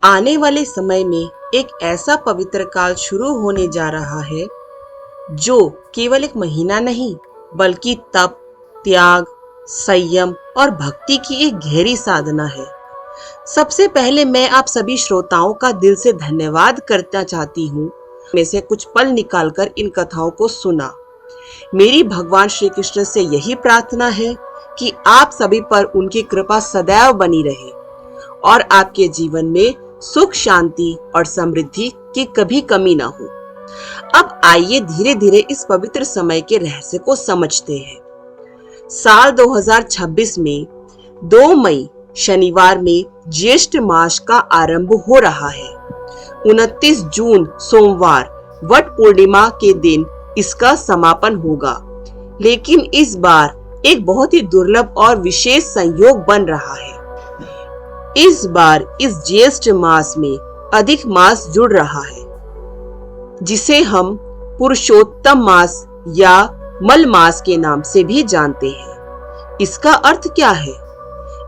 आने वाले समय में एक ऐसा पवित्र काल शुरू होने जा रहा है जो केवल एक महीना नहीं बल्कि तप, त्याग, संयम और भक्ति की एक गहरी साधना है। सबसे पहले मैं आप सभी श्रोताओं का दिल से धन्यवाद करना चाहती हूँ। में से कुछ पल निकालकर इन कथाओं को सुना। मेरी भगवान श्री कृष्ण से यही प्रार्थना है कि आप सभी पर उनकी कृपा सदैव बनी रहे और आपके जीवन में सुख, शांति और समृद्धि की कभी कमी ना हो। अब आइए धीरे धीरे इस पवित्र समय के रहस्य को समझते हैं। साल 2026 में 2 मई शनिवार में ज्येष्ठ मास का आरंभ हो रहा है। 29 जून सोमवार वट पूर्णिमा के दिन इसका समापन होगा। लेकिन इस बार एक बहुत ही दुर्लभ और विशेष संयोग बन रहा है। इस बार इस ज्येष्ठ मास में अधिक मास जुड़ रहा है, जिसे हम पुरुषोत्तम मास या मल मास के नाम से भी जानते हैं। इसका अर्थ क्या है?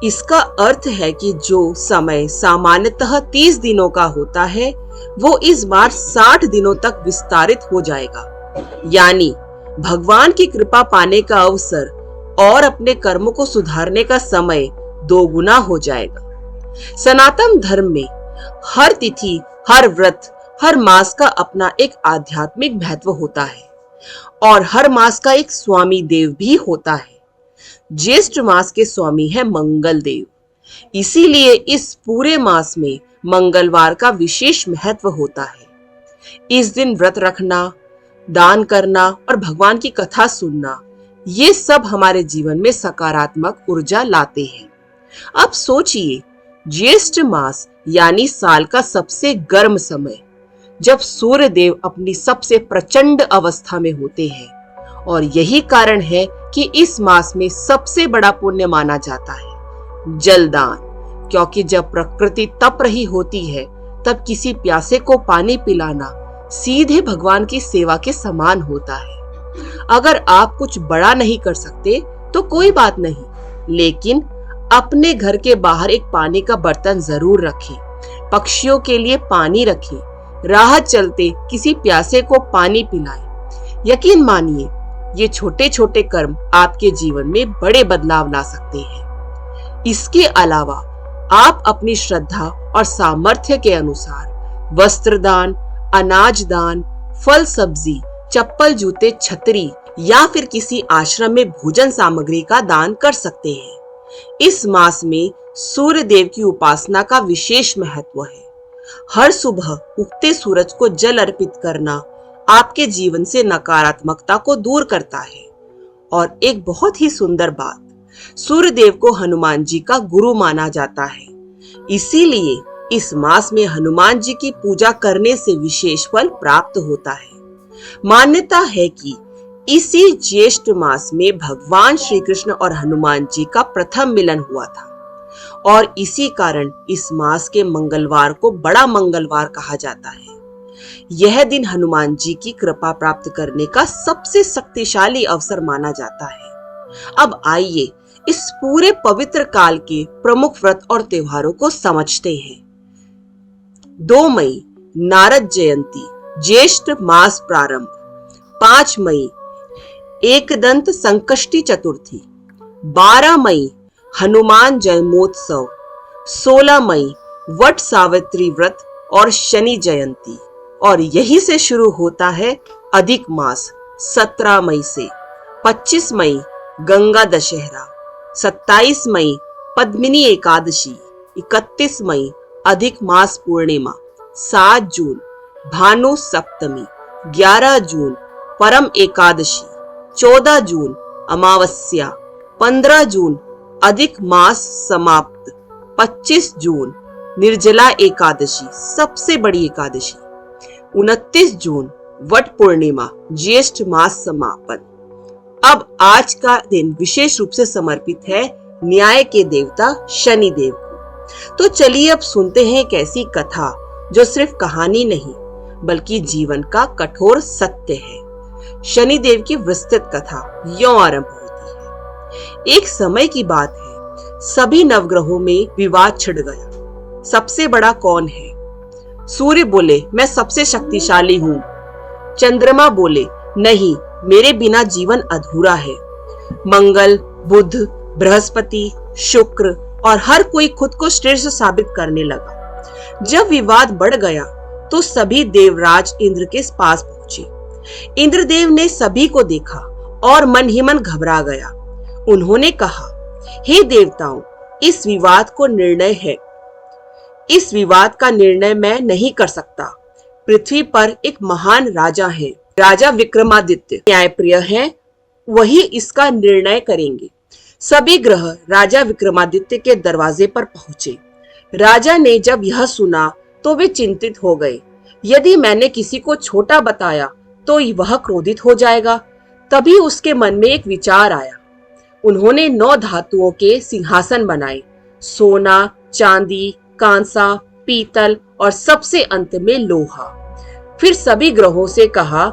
इसका अर्थ है कि जो समय सामान्यतः 30 दिनों का होता है वो इस बार 60 दिनों तक विस्तारित हो जाएगा। यानी भगवान की कृपा पाने का अवसर और अपने कर्मों को सुधारने का समय 2 गुना हो जाएगा। सनातन धर्म में हर तिथि, हर व्रत, हर मास का अपना एक आध्यात्मिक महत्व होता है और हर मास का एक स्वामी देव भी होता है। ज्येष्ठ मास के स्वामी है मंगल देव। इसीलिए इस पूरे मास में मंगलवार का विशेष महत्व होता है। इस दिन व्रत रखना, दान करना और भगवान की कथा सुनना, ये सब हमारे जीवन में सकारात्मक ऊर्जा लाते हैं। अब सोचिए, ज्येष्ठ मास यानी साल का सबसे गर्म समय, जब सूर्य देव अपनी सबसे प्रचंड अवस्था में होते हैं, और यही कारण है कि इस मास में सबसे बड़ा पुण्य माना जाता है जलदान। क्योंकि जब प्रकृति तप रही होती है तब किसी प्यासे को पानी पिलाना सीधे भगवान की सेवा के समान होता है। अगर आप कुछ बड़ा नहीं कर सकते तो कोई बात नहीं, लेकिन अपने घर के बाहर एक पानी का बर्तन जरूर रखें, पक्षियों के लिए पानी रखें, राह चलते किसी प्यासे को पानी पिलाएं। यकीन मानिए, ये छोटे छोटे कर्म आपके जीवन में बड़े बदलाव ला सकते हैं। इसके अलावा आप अपनी श्रद्धा और सामर्थ्य के अनुसार वस्त्र दान, अनाज दान, फल सब्जी, चप्पल, जूते, छतरी या फिर किसी आश्रम में भोजन सामग्री का दान कर सकते हैं। इस मास में सूर्य देव की उपासना का विशेष महत्व है। हर सुबह उगते सूरज को जल अर्पित करना आपके जीवन से नकारात्मकता को दूर करता है। और एक बहुत ही सुंदर बात, सूर्य देव को हनुमान जी का गुरु माना जाता है। इसीलिए इस मास में हनुमान जी की पूजा करने से विशेष फल प्राप्त होता है। मान्यता है कि इसी ज्येष्ठ मास में भगवान श्री कृष्ण और हनुमान जी का प्रथम मिलन हुआ था और इसी कारण इस मास के मंगलवार को बड़ा मंगलवार कहा जाता है। यह दिन हनुमान जी की कृपा प्राप्त करने का सबसे शक्तिशाली अवसर माना जाता है। अब आइए इस पूरे पवित्र काल के प्रमुख व्रत और त्योहारों को समझते हैं। 2 मई नारद जयंती, ज्येष्ठ मास प्रारंभ। 5 मई एकदंत संकष्टी चतुर्थी। 12 मई हनुमान जन्मोत्सव। 16 मई वट सावित्री व्रत और शनि जयंती। और यही से शुरू होता है अधिक मास 17 मई से। 25 मई गंगा दशहरा। 27 मई पद्मिनी एकादशी। 31 मई अधिक मास पूर्णिमा। 7 जून भानु सप्तमी। 11 जून परम एकादशी। 14 जून अमावस्या। 15 जून अधिक मास समाप्त। 25 जून निर्जला एकादशी, सबसे बड़ी एकादशी। 29 जून वट पूर्णिमा, ज्येष्ठ मास समापन। अब आज का दिन विशेष रूप से समर्पित है न्याय के देवता शनि देव को। तो चलिए अब सुनते हैं एक ऐसी कथा जो सिर्फ कहानी नहीं बल्कि जीवन का कठोर सत्य है। शनि देव की विस्तृत कथा यों आरंभ होती है। एक समय की बात है, सभी नवग्रहों में विवाद छिड़ गया। सबसे बड़ा कौन है? सूर्य बोले, मैं सबसे शक्तिशाली हूँ। चंद्रमा बोले, नहीं, मेरे बिना जीवन अधूरा है। मंगल, बुध, बृहस्पति, शुक्र और हर कोई खुद को श्रेष्ठ साबित करने लगा। जब विवाद बढ़ गया तो सभी देवराज इंद्र के पास पहुंचे। इंद्रदेव ने सभी को देखा और मन ही मन घबरा गया। उन्होंने कहा, हे देवताओं, इस विवाद का निर्णय मैं नहीं कर सकता। पृथ्वी पर एक महान राजा है, राजा विक्रमादित्य, न्यायप्रिय है, वही इसका निर्णय करेंगे। सभी ग्रह राजा विक्रमादित्य के दरवाजे पर पहुंचे। राजा ने जब यह सुना तो वे चिंतित हो गए। यदि मैंने किसी को छोटा बताया तो वह क्रोधित हो जाएगा। तभी उसके मन में एक विचार आया। उन्होंने 9 धातुओं के सिंहासन बनाए, सोना, चांदी, कांसा, पीतल और सबसे अंत में लोहा। फिर सभी ग्रहों से कहा,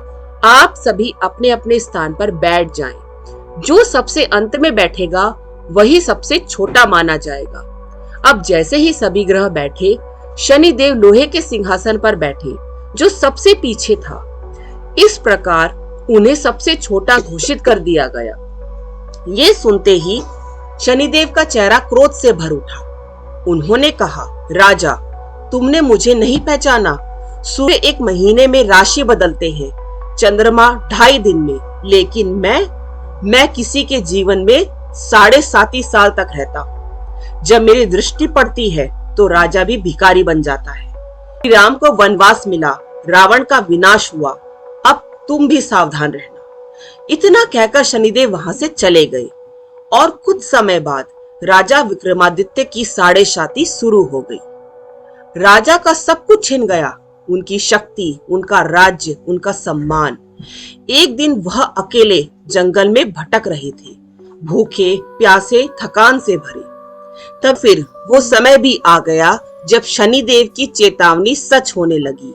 आप सभी अपने अपने स्थान पर बैठ जाएं। जो सबसे अंत में बैठेगा वही सबसे छोटा माना जाएगा। अब जैसे ही सभी ग्रह बैठे, शनिदेव लोहे के सिंहासन पर बैठे, जो सबसे पीछे था। इस प्रकार उन्हें सबसे छोटा घोषित कर दिया गया। ये सुनते ही शनिदेव का चेहरा क्रोध से भर उठा। उन्होंने कहा, राजा, तुमने मुझे नहीं पहचाना। सूर्य 1 महीने में राशि बदलते हैं, चंद्रमा 2.5 दिन में, लेकिन मैं किसी के जीवन में 7.5 साल तक रहता हूँ। जब मेरी दृष्टि पड़ती है तो राजा भी भिखारी बन जाता है। श्री राम को वनवास मिला, रावण का विनाश हुआ, अब तुम भी सावधान रहना। इतना कहकर शनिदेव वहां से चले गए और कुछ समय बाद राजा विक्रमादित्य की 7.5 शुरू हो गई। राजा का सब कुछ छिन गया, उनकी शक्ति, उनका राज्य, उनका सम्मान। एक दिन वह अकेले जंगल में भटक रहे थे, भूखे, प्यासे, थकान से भरे। तब फिर वो समय भी आ गया जब शनिदेव की चेतावनी सच होने लगी।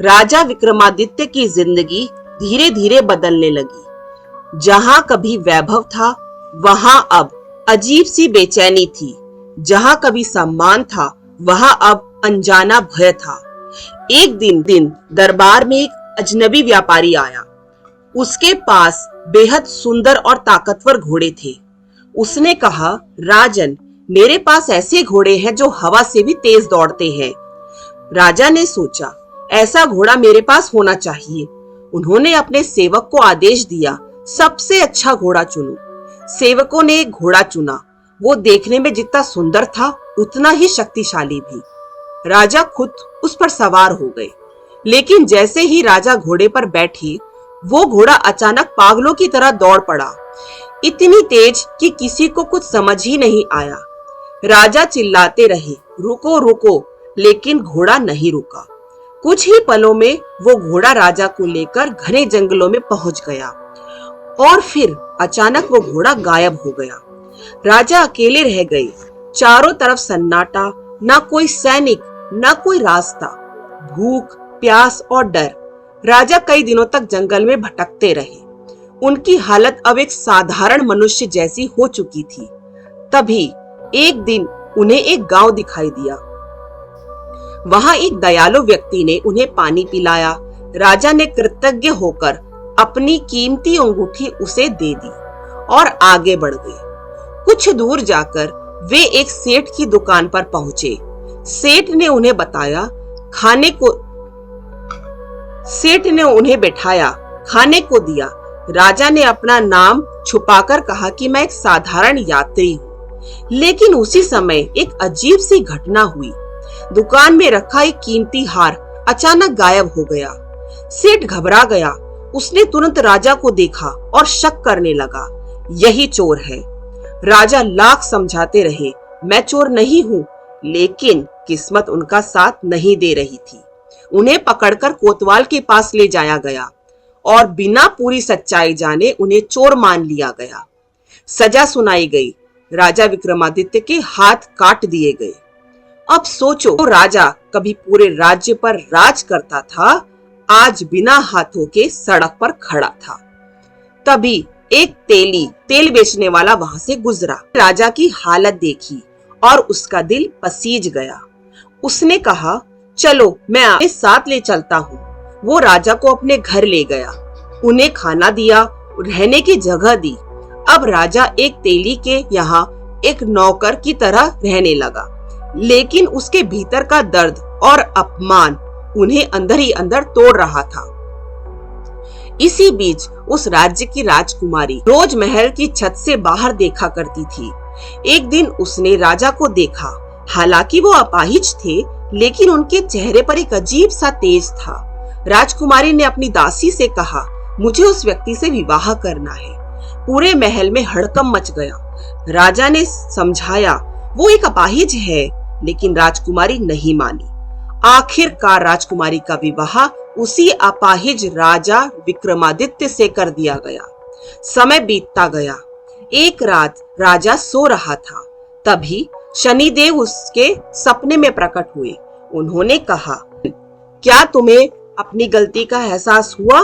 राजा विक्रमादित्य की जिंदगी धीरे धीरे बदलने लगी। जहां कभी वैभव था, वहां अब अजीब सी बेचैनी थी। जहां कभी सम्मान था, वहां अब अनजाना भय था। एक दिन दरबार में एक अजनबी व्यापारी आया। उसके पास बेहद सुंदर और ताकतवर घोड़े थे। उसने कहा, राजन, मेरे पास ऐसे घोड़े हैं जो हवा से भी तेज दौड़ते हैं। राजा ने सोचा, ऐसा घोड़ा मेरे पास होना चाहिए। उन्होंने अपने सेवक को आदेश दिया, सबसे अच्छा घोड़ा चुनो। सेवकों ने एक घोड़ा चुना। वो देखने में जितना सुंदर था, उतना ही शक्तिशाली भी। राजा खुद उस पर सवार हो गए, लेकिन जैसे ही राजा घोड़े पर बैठे, वो घोड़ा अचानक पागलों की तरह दौड़ पड़ा, इतनी तेज कि किसी को कुछ समझ ही नहीं आया। राजा चिल्लाते रहे, रुको रुको, लेकिन घोड़ा नहीं रुका। कुछ ही पलों में वो घोड़ा राजा को लेकर घने जंगलों में पहुंच गया और फिर अचानक वो घोड़ा गायब हो गया। राजा अकेले रह गए। चारों तरफ सन्नाटा, ना कोई सैनिक, ना कोई रास्ता, भूख, प्यास और डर। राजा कई दिनों तक जंगल में भटकते रहे। उनकी हालत अब एक साधारण मनुष्य जैसी हो चुकी थी। तभी एक दिन उन्हें एक गांव दिखाई दिया। वहां एक दयालु व्यक्ति ने उन्हें पानी पिलाया। राजा ने कृतज्ञ होकर अपनी कीमती अंगूठी उसे दे दी और आगे बढ़ गए। कुछ दूर जाकर वे एक सेठ की दुकान पर पहुंचे। सेठ ने उन्हें बैठाया, खाने को दिया। राजा ने अपना नाम छुपाकर कहा कि मैं एक साधारण यात्री हूँ। लेकिन उसी समय एक अजीब सी घटना हुई। दुकान में रखा एक कीमती हार अचानक गायब हो गया। सेठ घबरा गया। उसने तुरंत राजा को देखा और शक करने लगा, यही चोर है। राजा लाख समझाते रहे, मैं चोर नहीं हूँ, लेकिन किस्मत उनका साथ नहीं दे रही थी। उन्हें पकड़कर कोतवाल के पास ले जाया गया और बिना पूरी सच्चाई जाने उन्हें चोर मान लिया गया। सजा सुनाई गई। राजा विक्रमादित्य के हाथ काट दिए गए। अब सोचो, तो राजा कभी पूरे राज्य पर राज करता था, आज बिना हाथों के सड़क पर खड़ा था। तभी एक तेल बेचने वाला वहां से गुजरा। राजा की हालत देखी और उसका दिल पसीज गया। उसने कहा, चलो मैं आपके साथ ले चलता हूँ। वो राजा को अपने घर ले गया, उन्हें खाना दिया, रहने की जगह दी। अब राजा एक तेली के यहाँ एक नौकर की तरह रहने लगा, लेकिन उसके भीतर का दर्द और अपमान उन्हें अंदर ही अंदर तोड़ रहा था। इसी बीच उस राज्य की राजकुमारी रोज महल की छत से बाहर देखा करती थी। एक दिन उसने राजा को देखा। हालांकि वो अपाहिज थे, लेकिन उनके चेहरे पर एक अजीब सा तेज था। राजकुमारी ने अपनी दासी से कहा, मुझे उस व्यक्ति से विवाह करना है। पूरे महल में हड़कंप मच गया। राजा ने समझाया, वो एक अपाहिज है, लेकिन राजकुमारी नहीं मानी। आखिरकार राजकुमारी का विवाह उसी अपाहिज राजा विक्रमादित्य से कर दिया गया। समय बीतता गया। एक रात राजा सो रहा था, तभी शनिदेव उसके सपने में प्रकट हुए। उन्होंने कहा, क्या तुम्हें अपनी गलती का एहसास हुआ?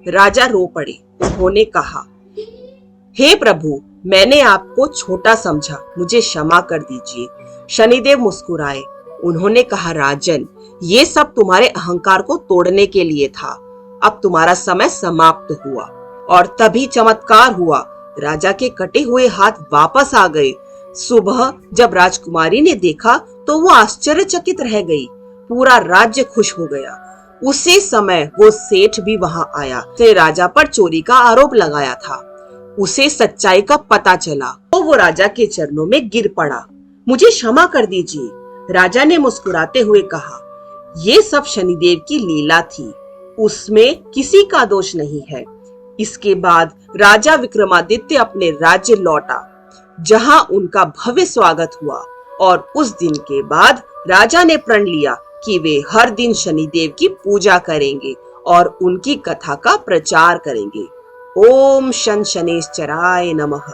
राजा रो पड़े। उन्होंने कहा, हे प्रभु, मैंने आपको छोटा समझा, मुझे क्षमा कर दीजिए। शनिदेव मुस्कुराए। उन्होंने कहा, राजन, ये सब तुम्हारे अहंकार को तोड़ने के लिए था। अब तुम्हारा समय समाप्त हुआ। और तभी चमत्कार हुआ। राजा के कटे हुए हाथ वापस आ गए। सुबह जब राजकुमारी ने देखा तो वो आश्चर्यचकित रह गई। पूरा राज्य खुश हो गया। उसी समय वो सेठ भी वहां आया। उसने राजा पर चोरी का आरोप लगाया था। उसे सच्चाई का पता चला तो वो राजा के चरणों में गिर पड़ा। मुझे क्षमा कर दीजिए। राजा ने मुस्कुराते हुए कहा, ये सब शनिदेव की लीला थी, उसमें किसी का दोष नहीं है। इसके बाद राजा विक्रमादित्य अपने राज्य लौटा, जहां उनका भव्य स्वागत हुआ। और उस दिन के बाद राजा ने प्रण लिया कि वे हर दिन शनिदेव की पूजा करेंगे और उनकी कथा का प्रचार करेंगे। ओम शन शनेश्चराय नमः।